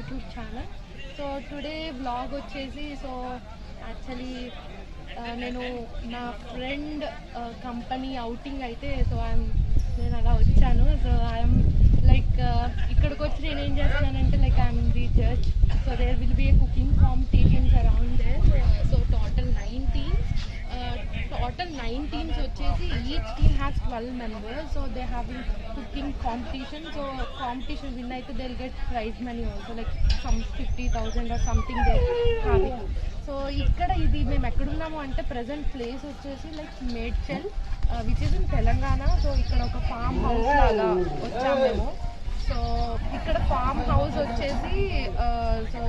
YouTube channel. So today vlog వచ్చేసి so actually నేను నా ఫ్రెండ్ కంపెనీ అవుటింగ్ అయితే సో నేను అలా వచ్చాను. సో ఐఎమ్ లైక్ ఇక్కడికి వచ్చి నేను ఏం చేస్తున్నానంటే like I'm the judge. So there will be a cooking competitions around there. So total 19 వచ్చేసి each team has 12 members. So they having cooking competition. So competition win అయితే they will get prize money also like some 50,000 or something they having. So ఇక్కడ ఇది మేము ఎక్కడున్నాము అంటే present place వచ్చేసి like Medchal which is in Telangana. So ఇక్కడ ఒక farm house లాగా వచ్చాము మేము. సో ఇక్కడ ఫామ్ హౌస్ వచ్చేసి so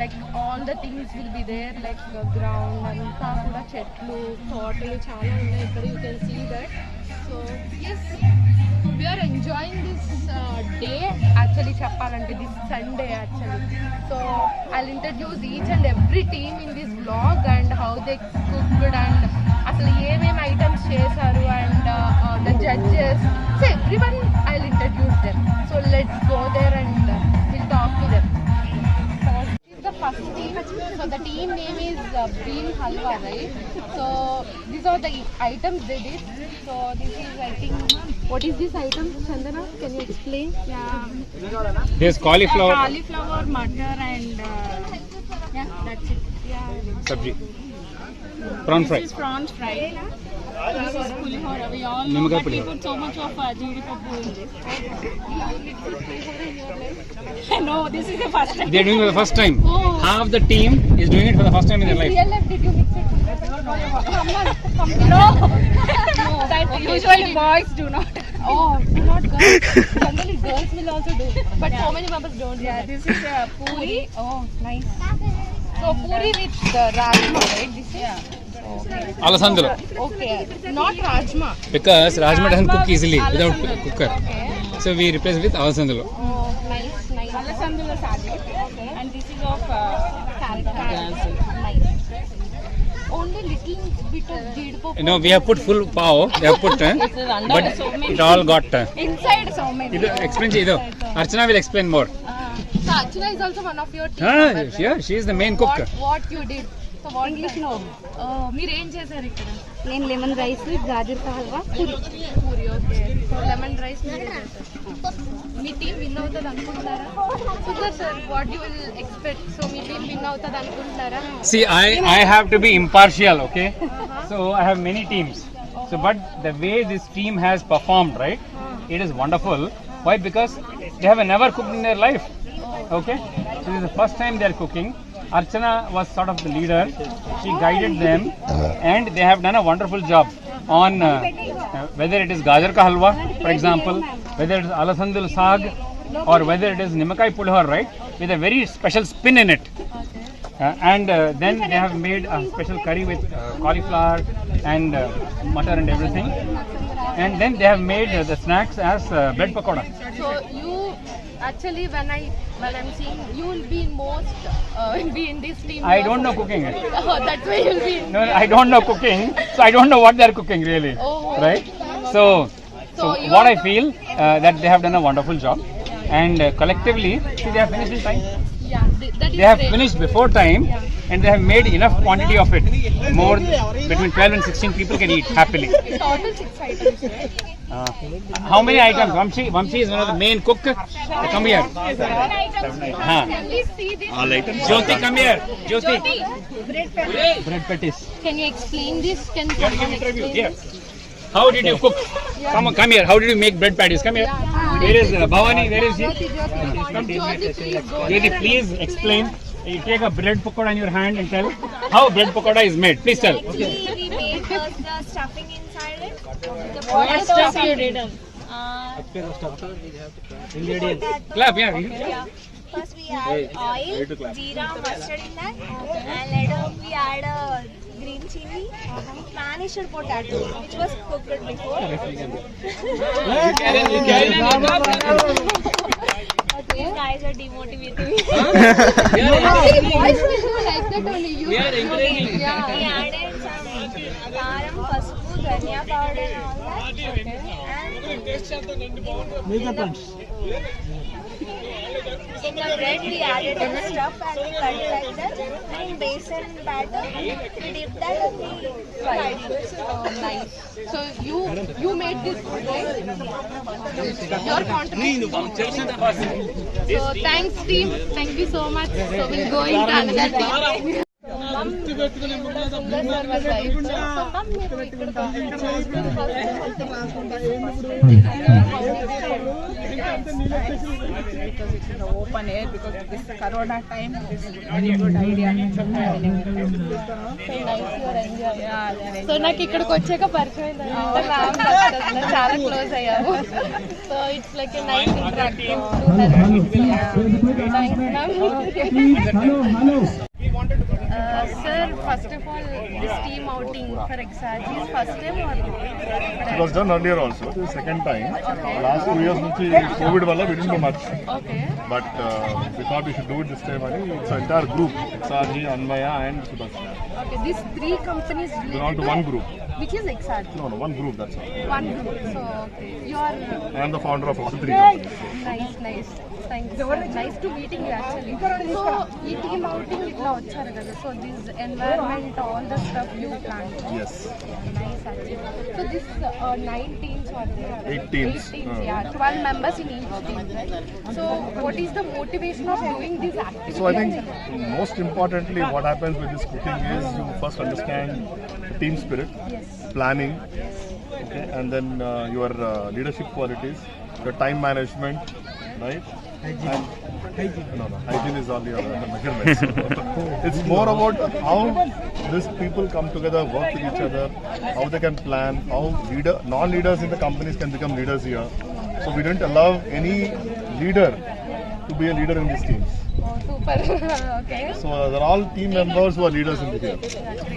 like all the things will be there like ground అంతా కూడా చెట్లు తోటలు చాలా ఉన్నాయి ఇక్కడ. You can see that. So yes we are enjoying this day actually చెప్పాలంటే this Sunday actually. So I'll introduce each and every team in this vlog and how they cooked and అసలు ఏమేమి ఐటమ్స్ చేశారు and the judges. So everyone I'll introduce them. So let's go there and we'll talk to them. So this is the first team. So the team name is Bean Halwa, right? So these are the items they did. So this is I think what is this item, Chandana? Can you explain? Yeah. There's cauliflower. Cauliflower, mutton and yeah, that's it. Yeah. Sabji. Prawn fry. This is prawn fry. This is pulihora. We all know that we put so much of jeedipappu in this. No, this is the first time. They're doing it for the first time. Oh. Half the team is doing it for the first time in their life. Real life did you mix it? No. That usually boys do not. Oh, do not girls. Generally girls will also do. But so many members don't. Yeah, this is puri. Oh, nice. So puri with rajma, right? This is. Yeah. Alasandalo. Okay, not rajma. Because rajma doesn't cook easily without cooker. Okay. So we replace with alasandalo. Oh, nice, nice. Alasandula sadi. Okay. And this is of Carrot. Nice. Only little bit of jeedipappu. No, we have put full pav. They have put, but it all got. inside so many. Explain ido. Archana will explain more. So Archana is also one of your team Ah, members, yeah, right? she is the main cook. What you did? So what English no. మీరు ఏం చేశారు ఇక్కడ? నేను lemon rice gajar కా halwa puri. Puri. Okay. So lemon rice మీరే చేశారు. మీ team win అవుతుంది అనుకుంటున్నారా? Sundar sir, what you will expect? So me team win అవుతుంది అనుకుంటున్నారా? See, I have to be impartial, okay? So I have many teams. So, but the way this team has performed, right? It is wonderful. Why? Because they have never cooked in their life. Okay? So this is the first time they are cooking. Archana was sort of the leader. She guided them, and they have done a wonderful job on whether it is gajar ka halwa, for example, whether it is alasandul saag, or whether it is nimakai pulihor, right? With a very special spin in it. And then they have made a special curry with cauliflower and mutton and everything. And then they have made the snacks as bread pakoda. So you actually when I'm seeing you will be in this team. I don't know cooking. Oh, that's why you'll be. No, I don't know cooking, so I don't know what they are cooking really. Oh. Right? So you what are I feel that they have done a wonderful job, and collectively, see, they have finished in time. Yeah, that is They have great. finished before time, and they have made enough quantity of it. More between 12 and 16 people can eat happily. Total 6 items, right? How many items? Vamshi is one of the main cook. Come here. Can we see this? Jyoti, come here. Jyoti. Bread patties. Can you explain this? Can You someone have to interview. explain Here. this? How did you cook? Come here. How did you make bread patties? Come here. Where is Bhavani? Where is she? Jyoti, please go. Jyoti, please explain. You take a bread pakoda in your hand and tell how bread pakoda is made. Please tell. We made first the stuffing inside it. The What stuff you did? Clap, yeah. First we add oil, jeera, mustard in that, and later we add green chili, Spanish potato, which was cooked before. These guys are demotivating me. Boys will do like that only. You We yeah. added some karam, pasupu, dhania powder and all that. And in the bread we added the stuff and we cut it like that. And in basin batter we dip that and we fried it. Oh, nice. So you made this food, right? Your contribution. So thanks team. Thank you so much. So we'll go into another team. Open air because this Corona time this is very good idea. So నాకు ఇక్కడికి వచ్చాక పరిచయం చాలా close అయ్యాము. So it's like a nice interactive Sir, first of all, this team outing for Exargy is first time or? It was done earlier also. This is second time. Last 2 years nunchi COVID valla we didn't do much. Okay. But we thought we should do it this time. It's an entire group. Exargy, Anmaya and Sudarshan. Okay, these three companies Belong to one group. Which is Exargy? No, one group, that's all. One group. So, okay. You are I am the founder of all three companies. nice. Thanks. Nice to meeting you actually. So, ఈ team outing ఇట్లా వచ్చారు కదా. So, this environment, all the stuff you planned. Yes. Nice actually. So, this 9 teams are there. 8 teams. 8 teams, yeah. 12 members in each team, right? So, what is the motivation of doing this activity? So I think most importantly what happens with this cooking is you first understand team spirit, planning, okay, and then your leadership qualities, your time management, right? Hygiene is all your measurements. It's more about how these people come together, work with each other, how they can plan, how non-leaders in the companies can become leaders here. So we didn't allow any leader to be a leader in these teams. Oh, super. Okay. So they're all team members who are leaders in the team,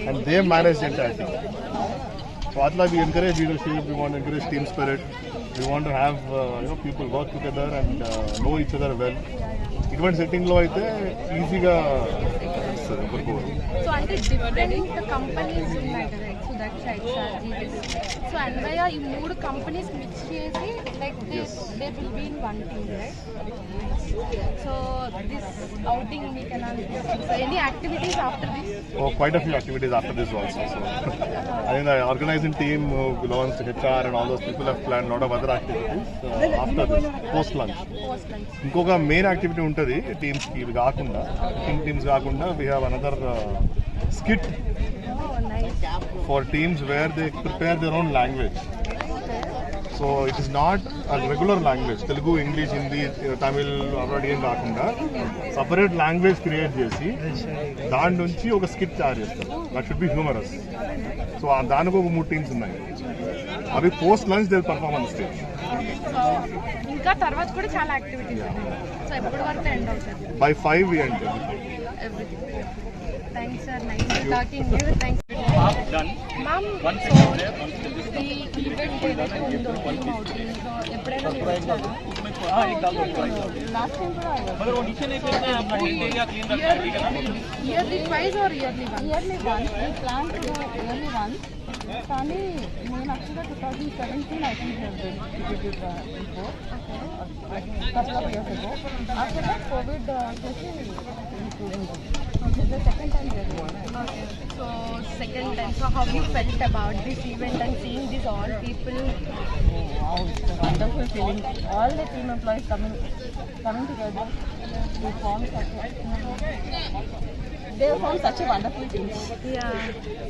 and they manage the entire team. So atla we encourage leadership, we want to encourage team spirit, we want to have people work together and know each other well. Even setting lo aithe easy ga so అంటే different companies ఉన్నాయి కదా సుదర్శ ఎక్సార్జీ so అన్వయ ఈ 3 companies mix చేసి like they will be in one team right so this outing we can so any activities after this? Oh, quite a few activities after this also. So I think the organizing team who belongs to HR and all those people have planned a lot of other activities after this post lunch. ఇంకొక main activity ఉంటుంది teams కి కాకుండా teams కాకుండా we have another skit for teams where they prepare their own language. So it is not a regular language. Telugu, English, Hindi, Tamil, Avaradi and కాకుండా separate language create చేసి దాని నుంచి ఒక skit తయారు చేస్తారు. That should be humorous. So దానికి ఒక 3 teams ఉన్నాయి. అవి post lunch they perform on stage. So ఇంకా తర్వాత కూడా చాలా యాక్టివిటీస్ ఉన్నాయి. సో ఎప్పటి వరకు ఎండ్ అవుతుంది? By 5 we end everything. Thanks sir, nice talking you. Thanks. Done. Ma'am, so ఈ ఈవెంట్ ఏదైతే ఉందో టీమ్ అవుటింగ్ సో ఎప్పుడైనా లాస్ట్ టైం కూడా yearly twice or yearly one We plan to do yearly once. కానీ నేను యాక్చువల్గా 2017 I think have did it before couple of years ago. After that COVID వచ్చేసి the second time we are doing it. Okay. So second time. So how you felt about this event and seeing these all people? Wow, it's a wonderful feeling. All the team employees coming together. They form such a wonderful team. Yeah.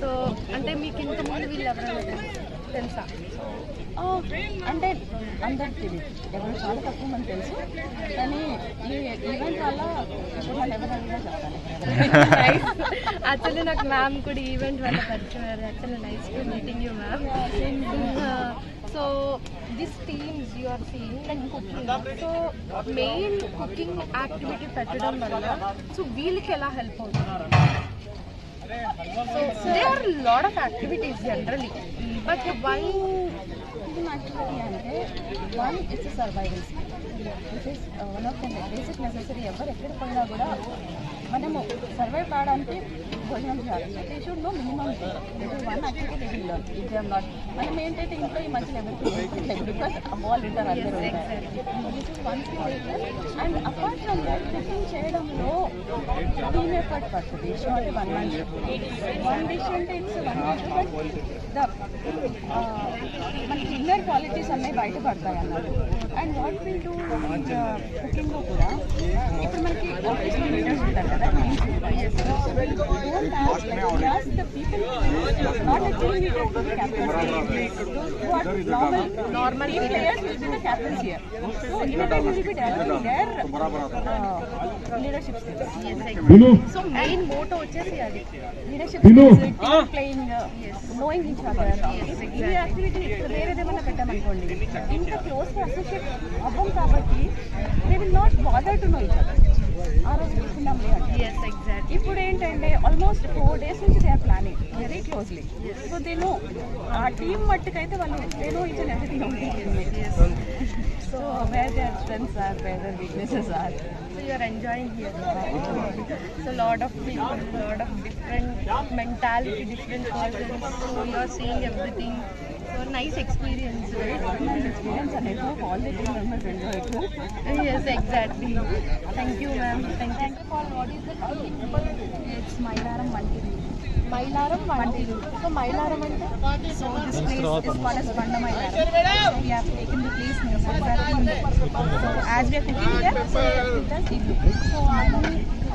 So అంటే మీకు ఇంతకుముందు వీళ్ళు ఎవరైనా తెలుసా? అంటే అందరికి తెలియదు, ఎవరు చాలా తక్కువ మంది తెలుసు. కానీ ఈ ఈవెంట్ వల్ల వాళ్ళు ఎవరు అడిగినా చెప్తాను. యాక్చువల్లీ నాకు మ్యామ్ కూడా ఈవెంట్ వల్ల పరిచయం actually nice to meeting you ma'am. So this teams you are seeing like cooking so main cooking activity పెట్టడం వల్ల సో వీళ్ళకి ఎలా హెల్ప్ అవుతుంది? So there are a lot of activities generally, but why cooking activity అంటే one it's a survival skill, which is one of the basic necessary. ఎవరు ఎక్కడ పోయినా కూడా మనము సర్వైవ్ కావడానికి భోజనం చేయాలి. They should know minimum one activity they will learn. If they are not మనం ఏంటంటే ఇంట్లో ఈ మధ్యలో ఎవరికి లేదు బికాస్ బాల్ ఉంటారు అందరూ ఉంటారు. This is one thing. And apart from that cooking చేయడంలో టీమ్ ఎఫర్ట్ పడుతుంది. It's not one man show. One dish అంటే ఇట్స్ వన్ డిష్ బట్ మనకి ఇన్నర్ క్వాలిటీస్ అన్నీ బయటపడతాయి అన్నారు. అండ్ వాట్ విల్ డూ కుకింగ్లో కూడా ఇప్పుడు మనకి ఆఫీస్లో లీడర్స్ ఉంటారు కదా, the people not actually needed to be captains. Normal players will be the captains here. So in a way we will be developing their leadership skills. Yes, exactly. So main motto వచ్చేసి అది Leadership skills, team playing, knowing each other. ఈ activity వేరేదేమన్నా పెట్టామనుకోండి, ఇంత క్లోజ్గా associate అవ్వం కాబట్టి they will not bother to know each other. ఆ రోజు తీసుకున్నాం అంటే yes exactly. ఇప్పుడు ఏంటంటే ఆల్మోస్ట్ 4 days నుంచి they are planning very closely. So they know uh team మట్టుకైతే వాళ్ళు they know each and everything అవుతుంది. So where their strengths are, where their weaknesses are. So you are enjoying here. So lot of people, lot of different mentality, different persons. So you are seeing everything. So nice experience, right? Nice experience and I hope all the team members enjoy it too. Yes, exactly. Thank you, ma'am. Thank you. What is the team? It's Mailaram Vantiru. Mailaram Vantiru. So Mailaram ante? So this place is called as Vanda Mailaram. We have taken the place near Mailaram. So as we are cooking here, so it does eat. So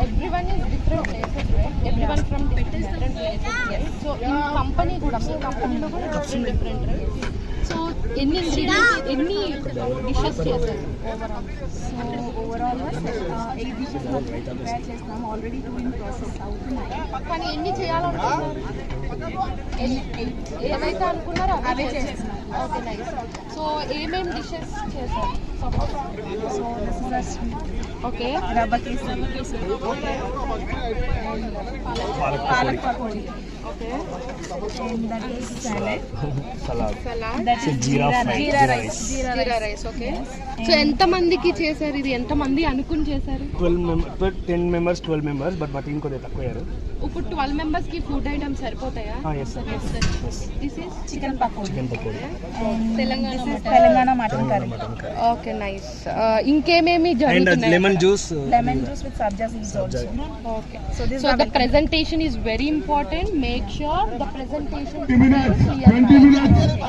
Everyone is different places, right? Everyone from different places, right? So in company kuda, మీ కంపెనీలో కూడా different, right? So ఎన్ని ingredients, ఎన్ని dishes చేశారు overall? So overall 8 dishes prepare చేస్తాం. Already 2 in process అవుతున్నాయి. కానీ ఎన్ని చేయాలనుకున్నారు? ఏవైతే అనుకున్నారో అవే చేస్తున్నారు. Okay nice. సో ఏమేమి డిషెస్ చేశారు? So this is a sweet. Okay Rava kesari. Palak pakodi. Okay And that is salad. Salad. Salad, That is jeera rice. Jeera rice. Okay. So ఎంత మందికి చేశారు ఇది? ఎంత మంది అనుకుని చేశారు? 10 members, 12 members, but మా టీం కొద్దిగా తక్కువ అయ్యారు. ఇప్పుడు 12 మెంబర్స్ కి ఫుడ్ ఐటమ్స్ సరిపోతాయా? Yes sir. This is Chicken pakodi. Chicken pakodi. Telangana Telangana mutton curry. Okay nice. ఇంకేమేమి అండ్ జరుగుతున్నాయి? Lemon juice. Lemon juice with sabja seeds also. Okay. So this is So our the presentation is very important. Make sure the presentation is 20 minutes.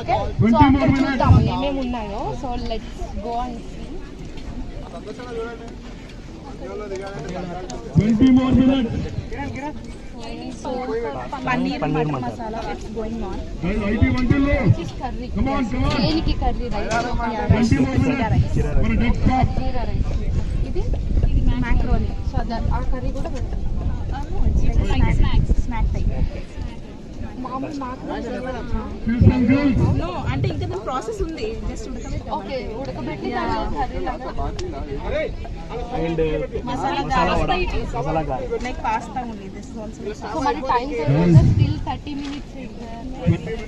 Okay. So అక్కడ చూద్దాం ఏమేమి ఉన్నాయో. So let's go and see. 20 more minutes. So paneer Paneer butter masala. masala it's going on. Hey, IT until this is curry. Come on, come on. దేనికి curry rice? 20 more minutes for the next stop. Jeera rice. ఇది Macaroni. So ఆ curry కూడా పెడతాం. Snack type. మామూలు మాకు Girls and girls. No, అంటే ఇంకా దాని ప్రాసెస్ ఉంది. జస్ట్ ఉడకబెట్టి ఓకే ఉడకబెట్టి కర్రీ లాగా అండ్ మసాలా మసాలా వడ, గారి. మసాలా గారి. Like pasta only. This is also so మన time still 30 minutes is there.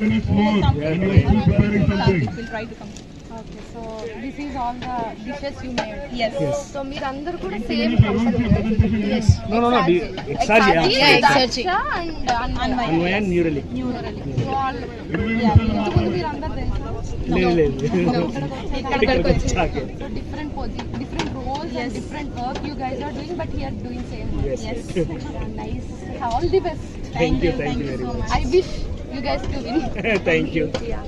minutes more. And we are still preparing something. we'll try to come. Okay, so this is all the dishes you made. Yes. So మీరందరూ కూడా same company. Yes. No, Exargy, and Anvay and Neurally. So all ఇంతకుముందు మీరందరూ తెలుసు. లేదు. ఇక్కడికి వచ్చాకే. So different roles and different work you guys are doing, but here doing same work. Yes. Nice. All the best. Thank you very much. I wish you guys to win. Thank you. Yeah.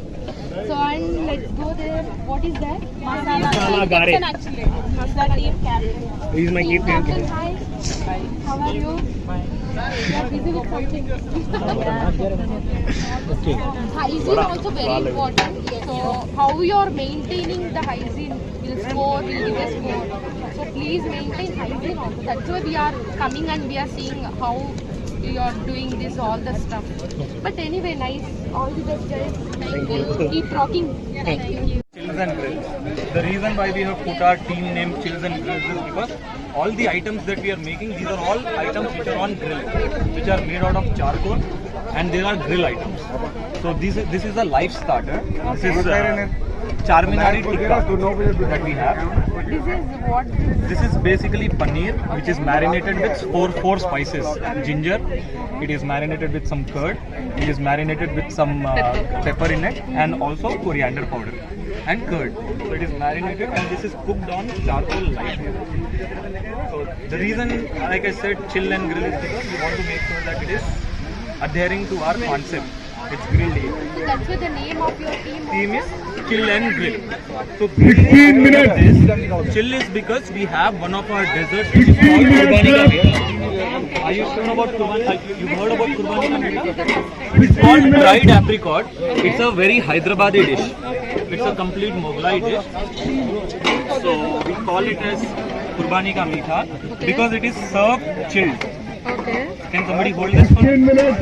So and let's go there. What is that? Masala gare. Actually, he's the team captain. He is my Team captain. captain, hi. How are you? You are busy with something. Hygiene also very important. So how you are maintaining the hygiene will give a score. So please maintain hygiene also. That's why we are coming and we are seeing how you are doing this all the stuff. But anyway, nice. All the best, guys. Thank you. Keep rocking. Thank you. Chills and Grills. The reason why we have put our team name Chills and Grills is because all the items that we are making, these are all items which are on grill, which are made out of charcoal, and they are grill items. So this is a life starter. This is Charminari tikka that we have. This is what? This is basically paneer, which is marinated with four spices. Ginger, it is marinated with some curd, it is marinated with some pepper in it, and also coriander powder and curd. So it is marinated, and this is cooked on charcoal light. So the reason, like I said, chill and grill is because we want to make sure that it is adhering to our concept. It's grilled. So that's why the name of your team. Theme is chill and grill. So 15 minutes. Chill is because we have one of our desserts which is called Kurbani ka Meetha. Are you sure about Kurbani? You've heard about Kurbani ka Meetha? It's called dried apricot. It's a very Hyderabadi dish. It's a complete Mughlai dish. So we call it as Kurbani ka Meetha because it is served chilled. Okay. Can somebody hold this for 15 me? minutes.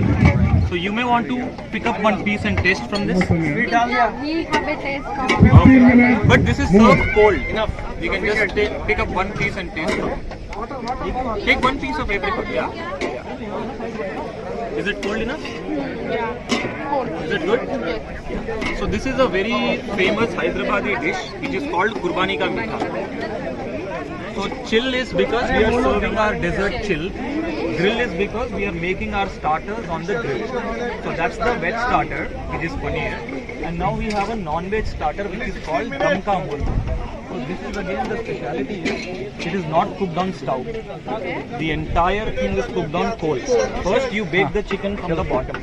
So you may want to pick up one piece and taste from this. We have a taste of 15 minutes. But this is served cold. Enough. You can just pick up one piece and taste it. Take one piece of apricot. Yeah. Is it cold enough? Is it good? So this is a very famous Hyderabadi dish which is called Kurbani ka Meetha. So chill is because we are serving our dessert chill. Grill is because we are making our starters on the grill. So that's the veg starter, which is paneer. And now we have a non-veg starter which is called dum ka murg. So this is again the speciality is it is not cooked on stove. The entire thing is cooked on coals. First you bake the chicken from the bottom.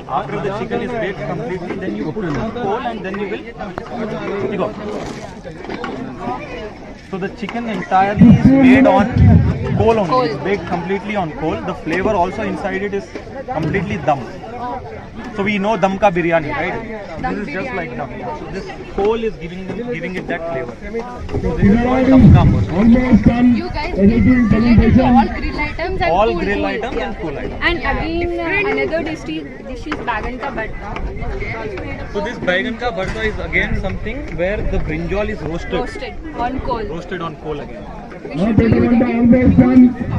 After the chicken is baked completely, then you put it on coal and then you will. So the chicken entirely is made on coal only. It's baked completely on coal. The flavor also inside it is completely dum. So we know dum ka biryani, right? This is just like dum. So this coal is giving it that flavor. So this is called dum ka murg. Almost done. you guys related to all grill items and All cool grill food. items and cool items. And again, another dish is bagan ka bhatta. So this baigan ka bharta is again something where the brinjal is roasted On coal. Roasted on coal again. Not everyone almost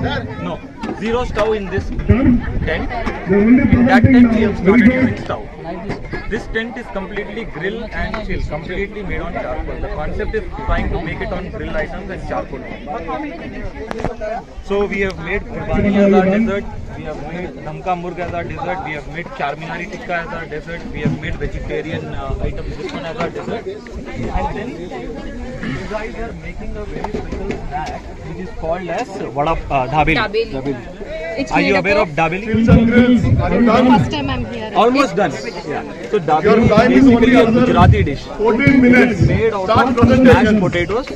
done. No, zero stove in this Done. tent. The only In that promoting tent we now. have started Very using good. stove. This tent is completely grill and chill, completely made on charcoal. The concept is trying to make it on grill items and charcoal. So we have made Kurbani as our dessert, we have made dum ka murg as our dessert, we have made Charminari tikka as our dessert, we have made vegetarian items this one as our dessert. And then you guys are making a very special snack which is called as dhabeli. Are you aware of dabeli? Chills and grills. Are you done? First time I'm here. Almost done. Yeah. So Your dabeli time is is only basically a another Gujarati dish. 14 minutes. Made out Start of mashed presentation. potatoes.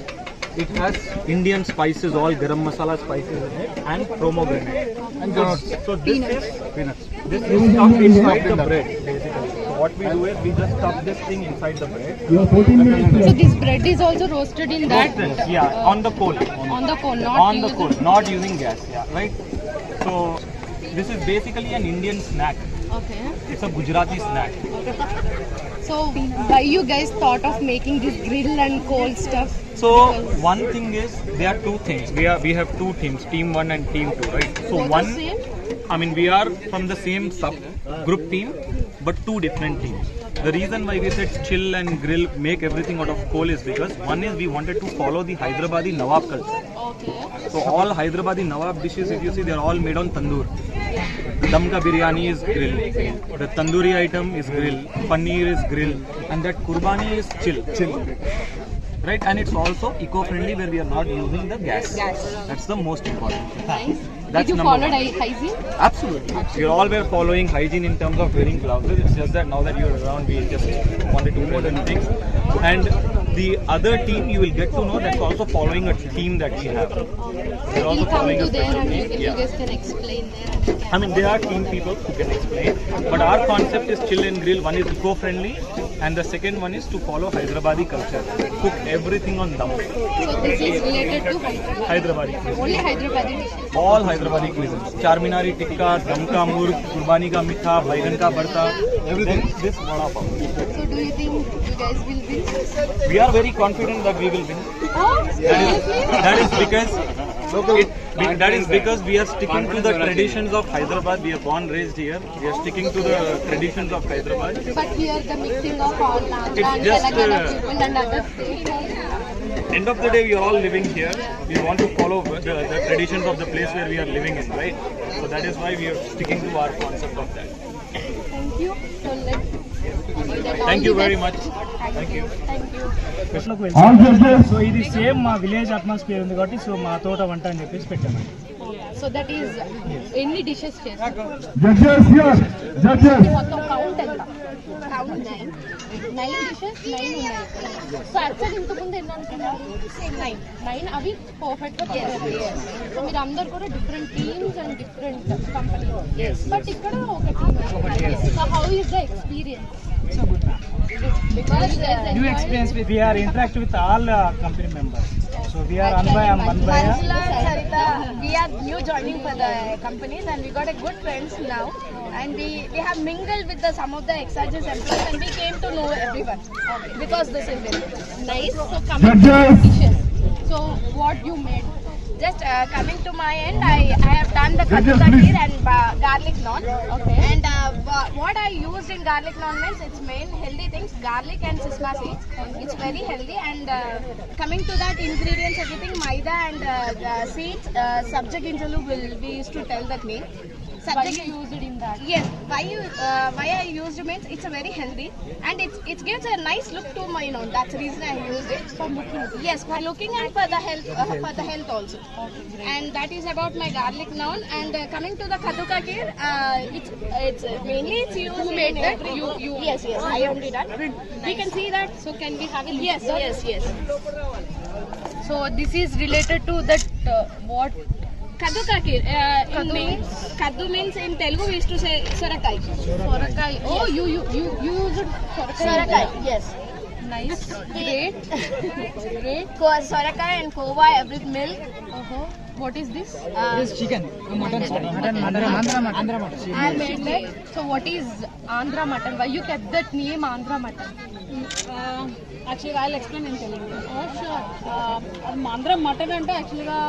It has Indian spices, all garam masala spices in it, and pomegranate. So this is stuffed inside the bread, basically. So what we do is we just stuff this thing inside the bread. You have 14 minutes. So this bread is also roasted in that Roasted, yeah, on the coal. on the coal, not On the using- coal, not using gas, yeah, right? So this is basically an Indian snack. Okay. It's a Gujarati snack. So why you guys thought of making this grill and coal stuff? So one thing is there are two things. We have two teams, team 1 and team 2, right? So Both one, the same? I mean we are from the same sub group team, but two different teams. The reason why we said chill and grill, make everything out of coal is because one is we wanted to follow the Hyderabadi Nawab culture. Okay. So all Hyderabadi Nawab dishes, if you see, they are all made on tandoor. The dum ka biryani is grill, the tandoori item is grill, paneer is grill, and that kurbani is chill. Right, and it's also eco-friendly where we are not using the gas. That's the most important thing. Nice. That's Did you number follow one. hygiene? Absolutely. We all were following hygiene in terms of wearing gloves. It's just that now that you're around, we just wanted to present things. And the other team, you will get to know that's also following a theme that we have. They're also We'll come following to a there special and theme. you guys can explain there. I mean, there are team people who can explain, but our concept is chill and grill. One is eco-friendly, and the second one is to follow Hyderabadi culture. Cook everything on dum. So this is related to Hyderabad. Hyderabadi cuisine. Only Hyderabadi dishes. All Hyderabadi cuisines. Charminari tikka, dum ka murg, Kurbani ka meetha, baigan ka bharta, everything. This vada pav. So do you think you guys will win? We are very confident that we will win. Oh, seriously? That is because That is because we are sticking to the traditions of Hyderabad. We are born, raised here. We are sticking to the traditions of Hyderabad. But here the mixing of all Andhra It's and just, Telangana people and other states. End of the day, we are all living here. We want to follow the traditions of the place where we are living in, right? So that is why we are sticking to our concept of that. Thank you. So let's Thank you very much. Thank you. Thank you. All judges, so ఇది same మా village atmosphere ఉంది కాబట్టి so మా తోట వంట అని చెప్పేసి పెట్టామండి. So that is ఎన్ని డిషెస్ చేస్తారు? judges here, judges. మొత్తం కౌంట్ ఎంత? కౌంట్ 9 డిషెస్ 9 ఉన్నాయి. సో యాక్చువల్లీ ఇంతకుముందు ఎన్ని అనుకున్నారు? 9 అవి పర్ఫెక్ట్ గా చేస్తారు. సో మీరు అందరు కూడా different teams and different companies. But ఇక్కడ ఒక team. So how is the experience? So good. Because New experience with we are interact with all company members. So we are one by Manjula and Sarita, we are new joining for the companies and we got a good friends now. And we have mingled with some of the Exarchus employees and we came to know everyone because this is very nice. So coming to Judges. dishes. So what you made? just coming to my end, I have done the Judges, kaddu please. kheer and garlic naan. Okay. And what I used in garlic naan means its main healthy things, garlic and sesame seeds. It's very healthy. And coming to that ingredients, everything maida and seeds, sabja ginjalu we used to tell that name. Why you used it in that? Yes, why I used it means it's a very healthy and it gives a nice look to my naan. That's the reason I used it. For looking. Yes, for looking and for the health also. And that is about my garlic naan. And coming to the kaddu ka kheer, it's mainly it's used. Who made in that? every- You. Yes, I only done. We can see that. So can we have a look? Yes. So this is related to that what? Kaddu ka kheer. Kaddu means in Telugu we used to say sorakai. Sorakai. Oh, you used sorakai. Sorakai. Yes. Nice. Great. Great. Sorakai and kova with milk. What is this? chicken, mutton, Andhra mutton. I made that. So what is Andhra mutton? Why you kept that name Andhra mutton? యాక్చువల్గా I explain in Telugu. Oh sure. Andhra mutton అంటే యాక్చువల్గా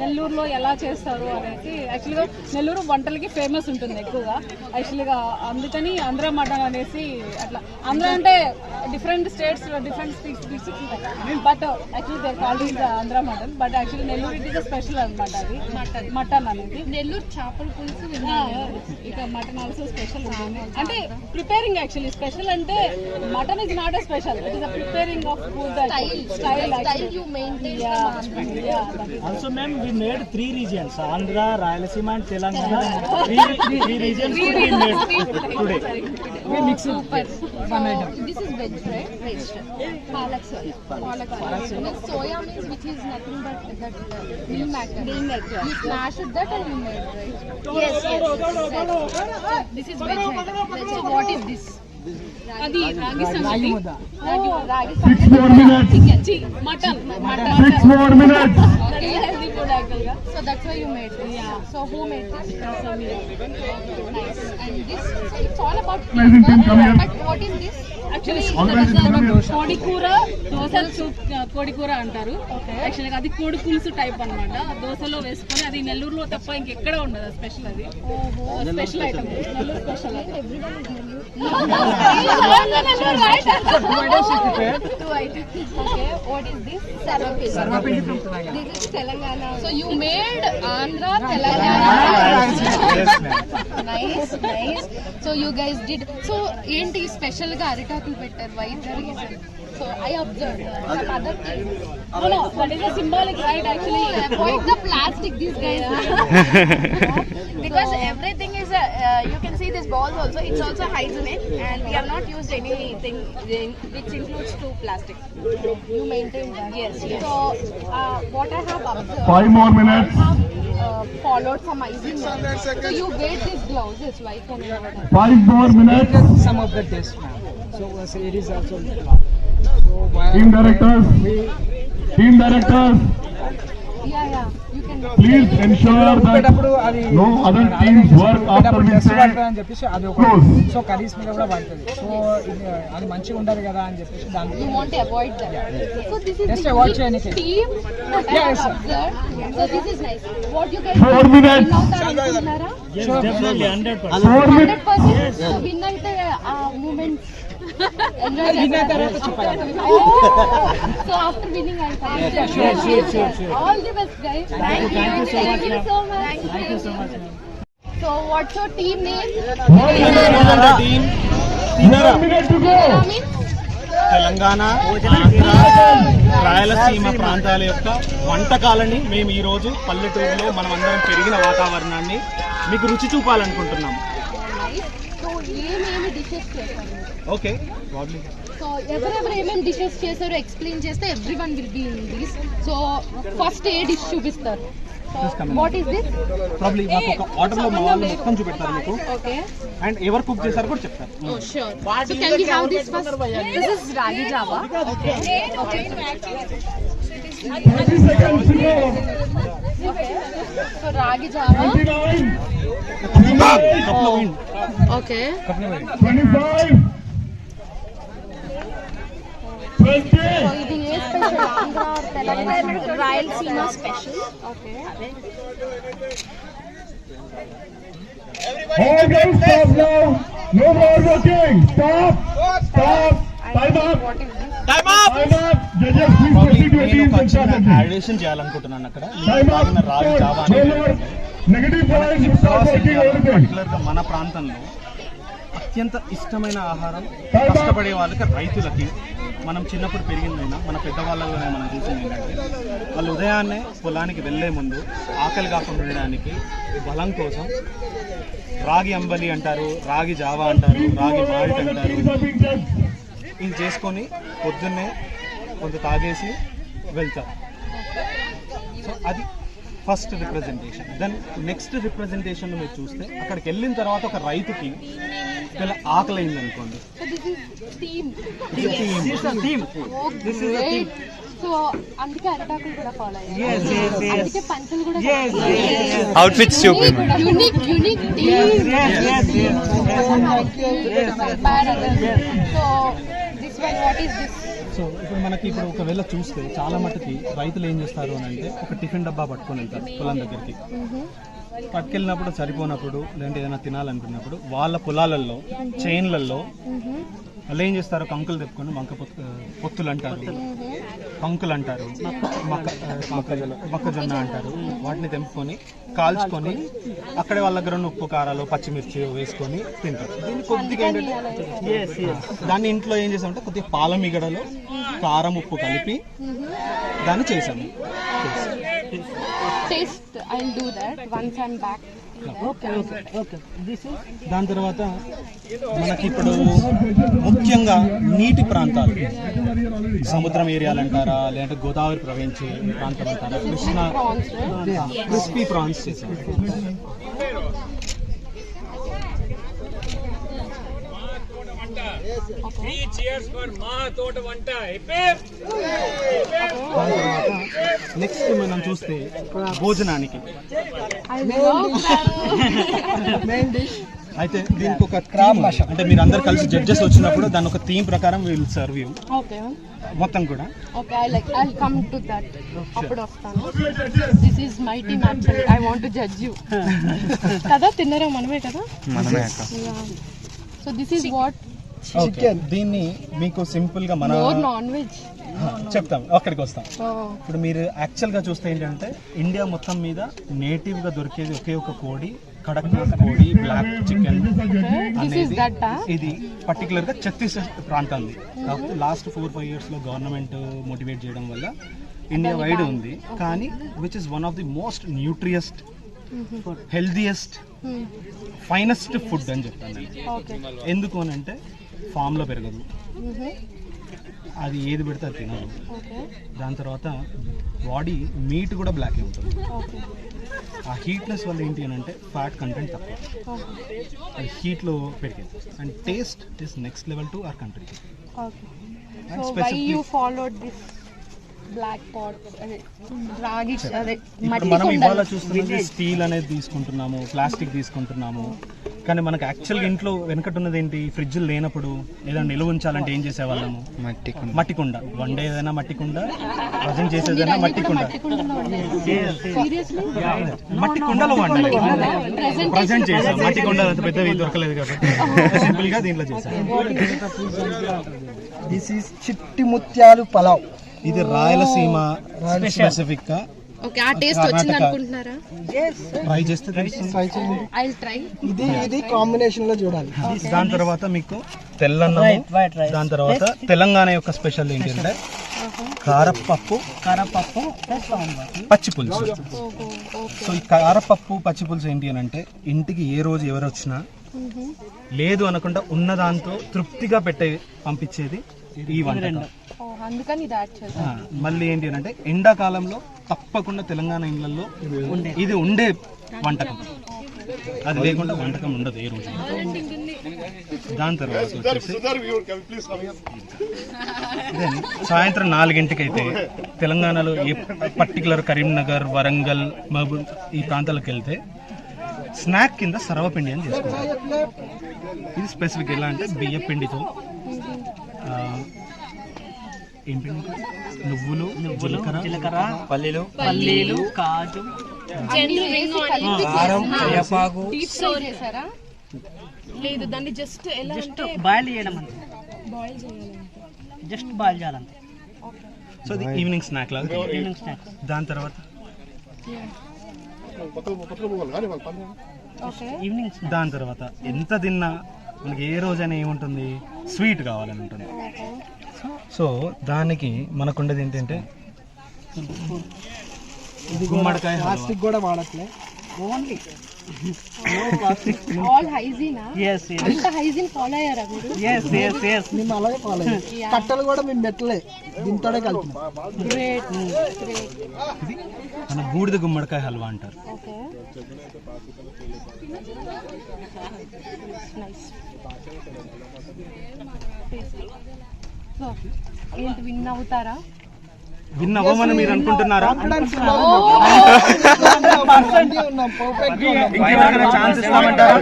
నెల్లూరులో ఎలా చేస్తారు అనేది యాక్చువల్గా Nellore వంటలకి famous ఉంటుంది ఎక్కువగా. యాక్చువల్గా అందుకని ఆంధ్ర మటన్ అనేసి అట్లా. ఆంధ్ర అంటే డిఫరెంట్ స్టేట్స్ డిఫరెంట్ స్పీక్స్ ఉంటాయి. But actually they called is Andhra mutton. But actually Nellore it is special అనమాట. అది మటన్ అనేది నెల్లూరు చేపల పులుసు ఇక మటన్ ఆల్సో స్పెషల్ ఉంటుంది. అంటే ప్రిపేరింగ్ యాక్చువల్లీ స్పెషల్ అంటే mutton is not a special, it is a preparing of food style you maintain. Also, ma'am, we made 3 regions: Andhra, Rayalaseema, and Telangana. Three regions we made today. We mix it. Super. So this is veg, right? Veg. Palak soya. This soya means which is nothing but that meal maker. You smashed that and you made, right? Yes. So this is veg item. So what is this? అది రాగి సంగటి. Oh, ragi 6 more minutes. Mutton 6 more minutes. Very healthy food యాక్చువల్గా. So that's why you made this. Yeah. So who made this? Nice. And this, so it's all about Amazing team, come here. But what is this? Actually Organizing committee. కోడి కూర, దోసల soup, కోడి కూర అంటారు. యాక్చువల్గా అది కోడి పులుసు టైప్ అన్నమాట. దోశలో వేసుకొని అది నెల్లూరులో తప్ప ఇంకెక్కడ ఉండదు స్పెషల్. అది special item, Nellore special. Two items. Okay. What is this? Sarvapindi. This is Telangana. So you made Andhra, Telangana. Nice. So you guys did. So ఏంటి స్పెషల్ గా అరిటాకులు పెట్టారు? Why is the reason? So I observed some other things. No, that is a symbolic, right? Actually, Avoid the plastic, these guys. Because everything is you can see this balls also, it's also hygienic and we have not used anything which includes two plastics. You maintain that. Yes. So what I have observed, 5 more minutes. I have followed some hygiene. So you wear these gloves. Why can you wear that? 5 more minutes. Some of the test, ma'am. So it is also. Team directors. Yeah. You can Please ensure that no other teams work after we say అని చెప్పేసి అది ఒక so curries మీద కూడా పడుతుంది. So అది మంచిగా ఉండదు కదా అని చెప్పేసి దాని You want to avoid that. So this is Just the avoid team anything. that I Yes, have observed. So this is nice. What you guys 4 minutes. అనుకుంటున్నారా? డెఫినెట్లీ 100%. 4 minutes. 100%. So win అయితే ఆ మూమెంట్స్ ఎంజాయ్ తర్వాత చెప్పాలి. So after winning I Sure. all the best guys. Thank you so much. So what's your team name? Telangana, Andhra, Rayalaseema ప్రాంతాల యొక్క వంటకాలని మేము ఈరోజు పల్లెటూరులో మనం అందరం పెరిగిన వాతావరణాన్ని మీకు రుచి చూపాలనుకుంటున్నాము. So ఏమేమి డిషెస్ చేశారు? ఓకే, సో ఎవరెవరు ఏమేమి డిషెస్ చేశారో ఎక్స్ప్లెయిన్ చేస్తే everyone will be in this. So first ఏ డిష్ చూపిస్తారు? What is this? ప్రాబ్లీ మాకు ఒక ఆర్డర్లో మా వాళ్ళు మొత్తం చూపెడతారు మీకు. ఓకే. అండ్ ఎవరు కుక్ చేశారు కూడా చెప్తారు. Oh sure. So can we have this first? This is ragi java. Okay. So ragi java. 29. Okay. 25. 20. So ఇది ఏ special? Andhra or Telangana? Rayalaseema special. Okay. All guys stop now. No more working. Stop. Time up. What is this? Time up. Judges, please probably proceed to your నేను teams ఒక and చిన్న strategy. Addition చేయాలనుకుంటున్నాను అక్కడ. Time up. తాగిన రాగి Java No అనేది more negative points. You start working everything. పర్టికులర్గా మన ప్రాంతంలో అత్యంత ఇష్టమైన ఆహారం కష్టపడే వాళ్ళకి, రైతులకి. మనం చిన్నప్పుడు పెరిగిందైనా మన పెద్దవాళ్ళలోనే మనం చూసింది ఏంటంటే వాళ్ళు ఉదయాన్నే పొలానికి వెళ్ళే ముందు ఆకలి కాకుండా ఉండడానికి బలం కోసం రాగి అంబలి అంటారు, రాగి జావా అంటారు, రాగి మాల్ట్ అంటారు, ఇది చేసుకొని పొద్దున్నే కొంత తాగేసి వెళ్తారు. సో అది first representation. Then next representation మీరు చూస్తే అక్కడికి వెళ్ళిన తర్వాత ఒక రైతుకి ఇలా ఆకలి అయింది అనుకోండి. So this is team. Team Oh, great. So అందుకే అరిటాకులు కూడా ఫాలో అయ్యారు. అందుకే పంచలు కూడా Outfits చూపి unique team. So this one, what is this? So ఇప్పుడు మనకి ఇప్పుడు ఒకవేళ చూస్తే చాలా మటుకి రైతులు ఏం చేస్తారు అని అంటే ఒక టిఫిన్ డబ్బా పట్టుకొని వెళ్తారు పొలం దగ్గరికి. పట్టుకెళ్ళినప్పుడు సరిపోనప్పుడు లేదంటే ఏదైనా తినాలనుకున్నప్పుడు వాళ్ళ పొలాలలో చైన్లలో వాళ్ళు ఏం చేస్తారు, కంకులు తెప్పుకొని పొత్తులు అంటారు, కంకులు అంటారు, మొక్కజొన్న అంటారు, వాటిని తెంపుకొని కాల్చుకొని అక్కడే వాళ్ళ దగ్గర ఉన్న ఉప్పు కారాలు పచ్చిమిర్చి వేసుకొని తింటారు. దీన్ని కొద్దిగా ఏంటంటే దాన్ని ఇంట్లో ఏం చేసామంటే కొద్దిగా పాల మిగడలో కారం ఉప్పు కలిపి దాన్ని చేసాము. Taste, I'll do that once I'm back. Okay. దాని తర్వాత మనకి ఇప్పుడు ముఖ్యంగా నీటి ప్రాంతాలు, సముద్రం ఏరియాలు అంటారా, లేదంటే గోదావరి ప్రవహించే ప్రాంతం అంటారా, కృష్ణ క్రిస్పీ ప్రాన్స్ చేసాం. దాని తర్వాత నెక్స్ట్ మనం చూస్తే భోజనానికి అయితే దీనికి ఒక క్రామ్ అంటే మీరు అందరు కలిసి జడ్జెస్ వచ్చినప్పుడు దాని ఒక థీమ్ ప్రకారం విల్ సర్వ్ యూ Okay. మొత్తం కూడా. Okay, I'll come to that. అప్పుడు వస్తాను. This is my team actually. I want to judge you. కదా తిన్నరా మనమే కదా? మనమే. So this is what? Chicken. దీన్ని మీకు సింపుల్ గా మన More non-veg. చెప్తాం, అక్కడికి వస్తాం. ఇప్పుడు మీరు యాక్చువల్ గా చూస్తే ఏంటంటే ఇండియా మొత్తం మీద నేటివ్ గా దొరికేది ఒకే ఒక కోడి, కడక్నాథ్ కోడి, బ్లాక్ చికెన్ అనేది. ఇది పర్టికులర్ గా ఛత్తీస్గఢ్ ప్రాంతాన్ని కాకపోతే లాస్ట్ 4-5 years లో గవర్నమెంట్ మోటివేట్ చేయడం వల్ల ఇండియా వైడ్ ఉంది. కానీ which is one of the most nutritious, healthiest, finest food అని చెప్తాను. ఎందుకు అని అంటే ఫామ్లో పెరగదు, అది ఏది పెడితే అది తినదు. దాని తర్వాత బాడీ మీట్ కూడా బ్లాకే ఉంటుంది. ఆ హీట్నెస్ వల్ల ఏంటి అని అంటే ఫ్యాట్ కంటెంట్ తక్కువ, అది హీట్లో పెరిగేది. And taste is next level to our country. So why you followed this? Black pot అదే రాగి అదే ఇప్పుడు మట్టి మనం కుండలు. ఇవాళ చూస్తున్నది స్టీల్ అనేది తీసుకుంటున్నాము, ప్లాస్టిక్ తీసుకుంటున్నాము. కానీ మనకు యాక్చువల్గా ఇంట్లో వెనకట ఉన్నది ఏంటి, ఫ్రిడ్జ్ లేనప్పుడు ఏదైనా నిల్వ ఉంచాలంటే ఏం చేసేవాళ్ళము? మట్టి కుండ. వండే ఏదైనా మట్టి కుండ, ప్రజెంట్ చేసేదైనా మట్టి కుండ. మట్టి కుండలో వండాలి. ప్రజెంట్ చేసాం. మట్టి కుండలు అంత పెద్దవి దొరకలేదు కాబట్టి సింపుల్ గా దీంట్లో చేసాం. దిస్ ఈస్ చిట్టి ముత్యాలు పలావ్. ఇది రాయలసీమ స్పెసిఫిక్ గా. ఓకే, ఆ టేస్ట్ వచ్చింది అనుకుంటున్నారా? ట్రై చేస్తే తెలుస్తుంది. I will try. ఇది కాంబినేషన్ లో చూడాలి. దాని తర్వాత మీకు తెల్లన్నం, దాని తర్వాత తెలంగాణ యొక్క స్పెషల్ ఏంటంటే కారపప్పు పచ్చి పులుసు. సో ఈ కారపప్పు పచ్చి పులుసు ఏంటి అని అంటే ఇంటికి ఏ రోజు ఎవరు వచ్చినా లేదు అనకుండా ఉన్న దాంతో తృప్తిగా పంపించేది ఈ వంటకం. అందుకని ఇది యాడ్ చేస్తాం. మళ్ళీ ఏంటి అని అంటే ఎండాకాలంలో తప్పకుండా తెలంగాణ ఇళ్లలో ఇది ఉండే వంటకం. అది లేకుండా వంటకం ఉండదు ఏ రోజు. దాని తర్వాత వచ్చేసి సాయంత్రం 4 అయితే తెలంగాణలో ఏ పర్టికులర్ కరీంనగర్, వరంగల్, మహబూబ్ ఈ ప్రాంతాలకు వెళ్తే స్నాక్ కింద సర్వపిండి అని చేసుకుంటారు. ఇది స్పెసిఫిక్ ఎలా అంటే బియ్య పిండితో ఏం పిండి, నువ్వులు, జీలకర్ర, పల్లీలు, కాజు, వేపాకు. డీప్ ఫ్రై చేశారా? లేదు, దాన్ని జస్ట్ ఎలా అంటే బాయిల్ చేయడం అంతే. బాయిల్ చేయాలంటే జస్ట్ బాయిల్ చేయాలంతే. సో అది ఈవినింగ్ స్నాక్ లాగా. దాని తర్వాత దాని తర్వాత ఎంత తిన్నా మనకి ఏ రోజైనా ఏముంటుంది, స్వీట్ కావాలని ఉంటుంది. సో దానికి మనకుండేది ఏంటంటే గుమ్మడికాయ ప్లాస్టిక్ కూడా వాడట్లే, ఓన్లీ ఆల్ హైజీనా? అంత హైజీన్ ఫాలో అయ్యారా మీరు? మేము అలాగే ఫాలో అయ్యాం. కట్టలు కూడా మేము పెట్టలే, దీంతోనే కలుపుతాం. గ్రేట్. ఇది మన బూడిద గుమ్మడికాయ హల్వా అంటారు. Okay, nice. సో ఏంటి, విన్ అవుతారా? విన్ అవ్వమని మీరు అనుకుంటున్నారా? ఇంకెవరికైనా chance ఇస్తామంటారా?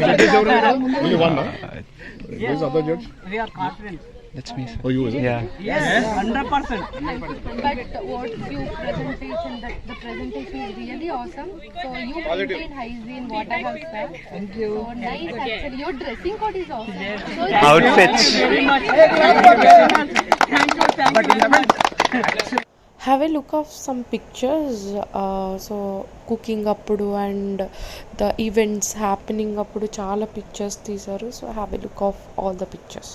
That's me. Oh, you? Yeah. Yes, 100%. But what you presentation, the presentation is really awesome. So you maintain hygiene, what I have said. Thank you. So nice actually. Your dressing code is awesome. So Outfits. Have a look of some pictures. So cooking appudu and the events happening appudu chaala pictures teesaru. So have a look of all the pictures.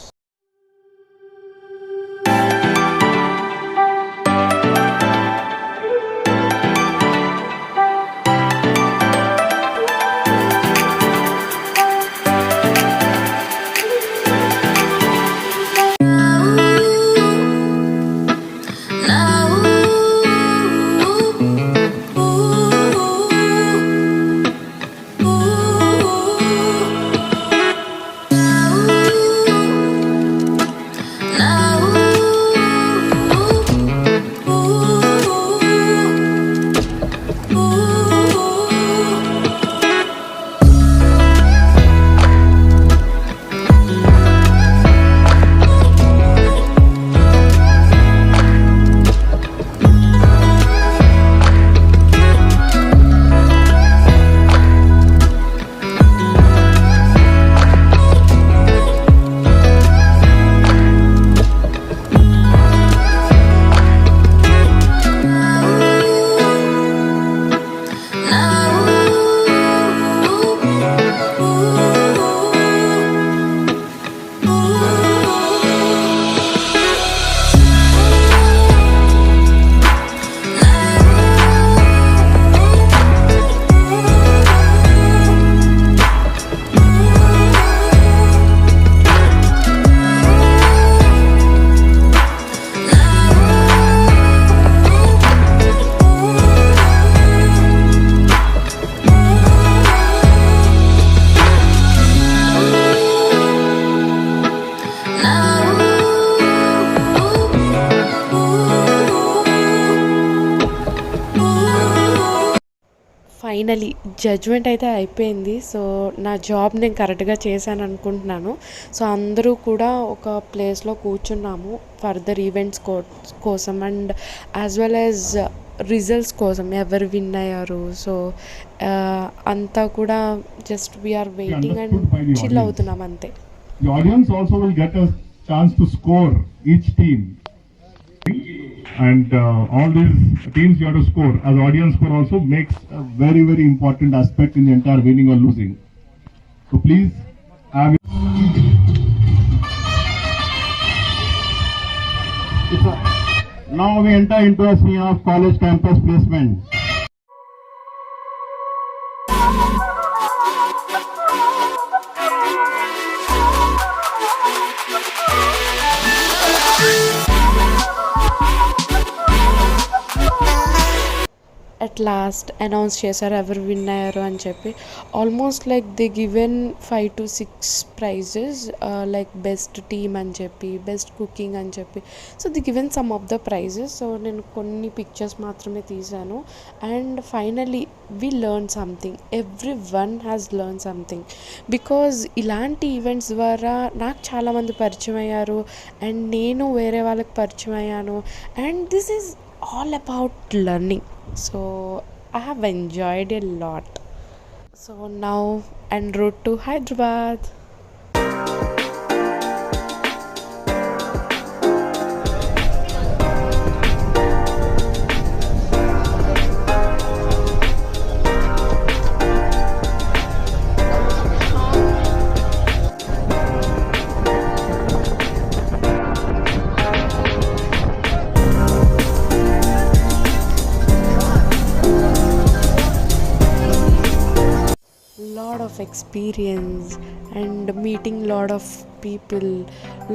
Finally judgement అయితే అయిపోయింది. So నా job నేను కరెక్ట్గా చేశాను అనుకుంటున్నాను. So అందరూ కూడా ఒక ప్లేస్లో కూర్చున్నాము ఫర్దర్ ఈవెంట్స్ కోసం and as well as results కోసం ఎవరు విన్ అయ్యారు. సో అంతా కూడా just we're waiting and chill అవుతున్నాం అంతే. The audience also will get a chance to score each team. And all these teams you have to score as audience score also makes a very, very important aspect in the entire winning or losing. So please have now we enter into a scene of college campus placement. At last announce చేశారు ఎవరు win అయ్యారు అని చెప్పి. Almost like they given 5 to 6 prizes లైక్ best team అని చెప్పి, best cooking అని చెప్పి. So they given some of the prizes. So నేను కొన్ని పిక్చర్స్ మాత్రమే తీశాను. And finally we learn something, everyone has learn something. Because ఇలాంటి ఈవెంట్స్ ద్వారా నాకు చాలామంది పరిచయం అయ్యారు అండ్ నేను వేరే వాళ్ళకి పరిచయం అయ్యాను. And this is all about learning. So I have enjoyed a lot. So now en route to Hyderabad. Lot of experience and meeting lot of people,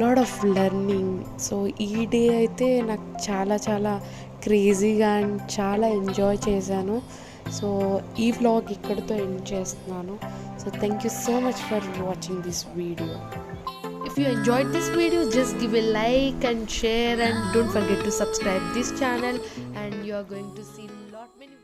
lot of learning. So ఈ day అయితే నాకు చాలా క్రేజీగా and చాలా enjoy చేశాను. So ఈ vlog ఇక్కడితో end చేస్తున్నాను. So thank you so much for watching this video. If you enjoyed this video, just give a like and share and don't forget to subscribe this channel and you are going to see lot many